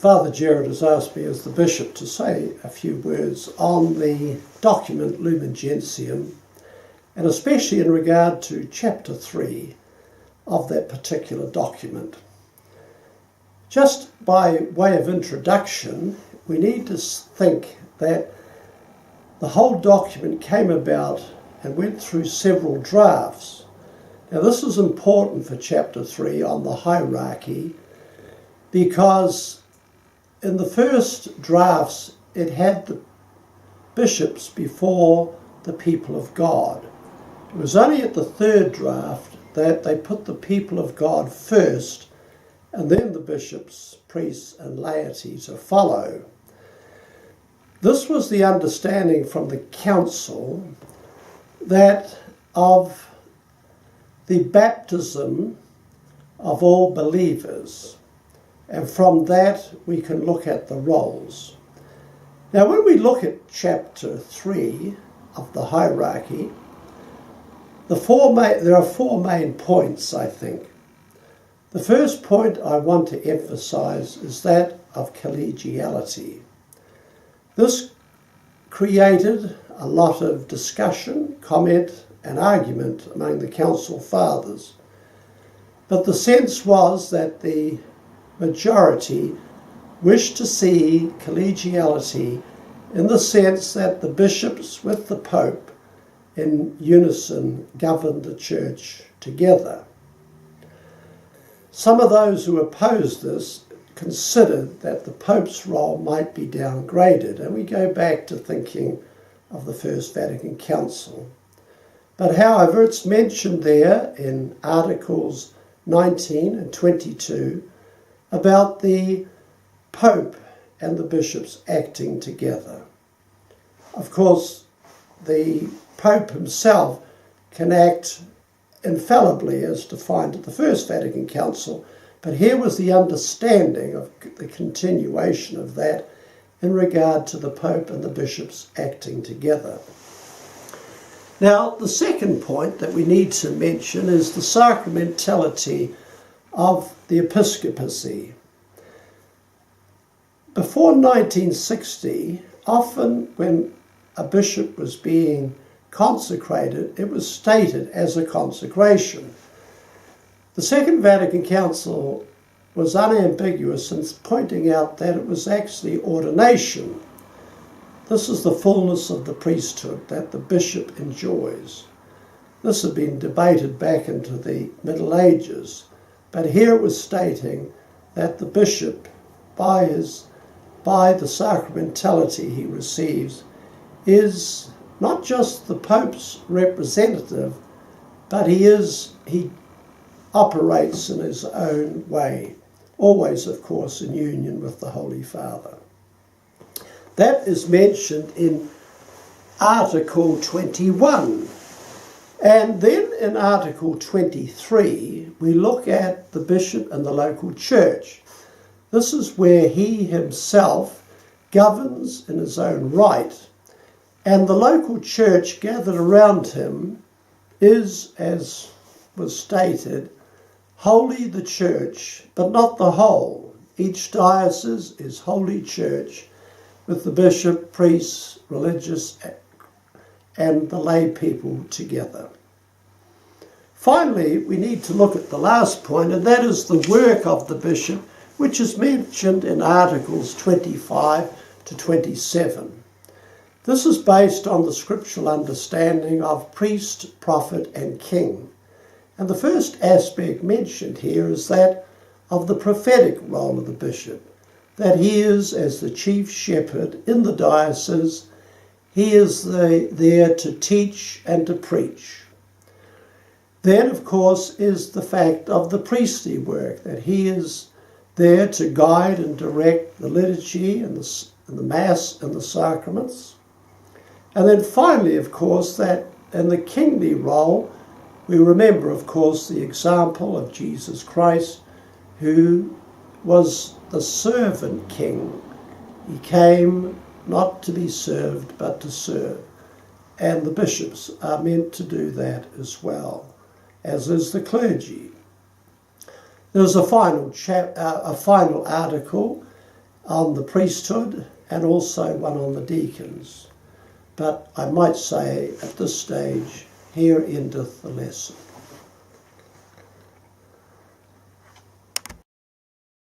Father Gerard has asked me as the bishop to say a few words on the document Lumen Gentium, and especially in regard to chapter 3 of that particular document. Just by way of introduction, we need to think that the whole document came about and went through several drafts. Now this is important for chapter 3 on the hierarchy, because in the first drafts it had the bishops before the people of God. It was only at the third draft that they put the people of God first, and then the bishops, priests and laity to follow. This was the understanding from the council that of the baptism of all believers, and from that we can look at the roles. Now when we look at chapter 3 of the hierarchy, there are four main points, I think. The first point I want to emphasize is that of collegiality. This created a lot of discussion, comment and argument among the council fathers, but the sense was that the majority wished to see collegiality in the sense that the bishops with the Pope in unison governed the church together. Some of those who opposed this considered that the Pope's role might be downgraded, and we go back to thinking of the First Vatican Council. But however, it's mentioned there in Articles 19 and 22 about the Pope and the bishops acting together. Of course, the Pope himself can act infallibly as defined at the First Vatican Council, but here was the understanding of the continuation of that in regard to the Pope and the bishops acting together. Now, the second point that we need to mention is the sacramentality of the episcopacy. Before 1960, often when a bishop was being consecrated, it was stated as a consecration. The Second Vatican Council was unambiguous in pointing out that it was actually ordination. This is the fullness of the priesthood that the bishop enjoys. This had been debated back into the Middle Ages, but here it was stating that the bishop, by the sacramentality he receives, is not just the Pope's representative, but he operates in his own way, always, of course, in union with the Holy Father. That is mentioned in Article 21. And then in Article 23, we look at the bishop and the local church. This is where he himself governs in his own right, and the local church gathered around him is, as was stated, wholly the church, but not the whole. Each diocese is holy church, with the bishop, priests, religious, and the lay people together. Finally, we need to look at the last point, and that is the work of the bishop, which is mentioned in Articles 25 to 27. This is based on the scriptural understanding of priest, prophet, and king. And the first aspect mentioned here is that of the prophetic role of the bishop, that he is, as the chief shepherd in the diocese, he is there to teach and to preach. Then, of course, is the fact of the priestly work, that he is there to guide and direct the liturgy and the Mass and the sacraments. And then finally, of course, that in the kingly role, we remember, of course, the example of Jesus Christ, who was the servant king. He came not to be served, but to serve. And the bishops are meant to do that as well, as is the clergy. There's a final article, on the priesthood and also one on the deacons. But I might say at this stage, here endeth the lesson.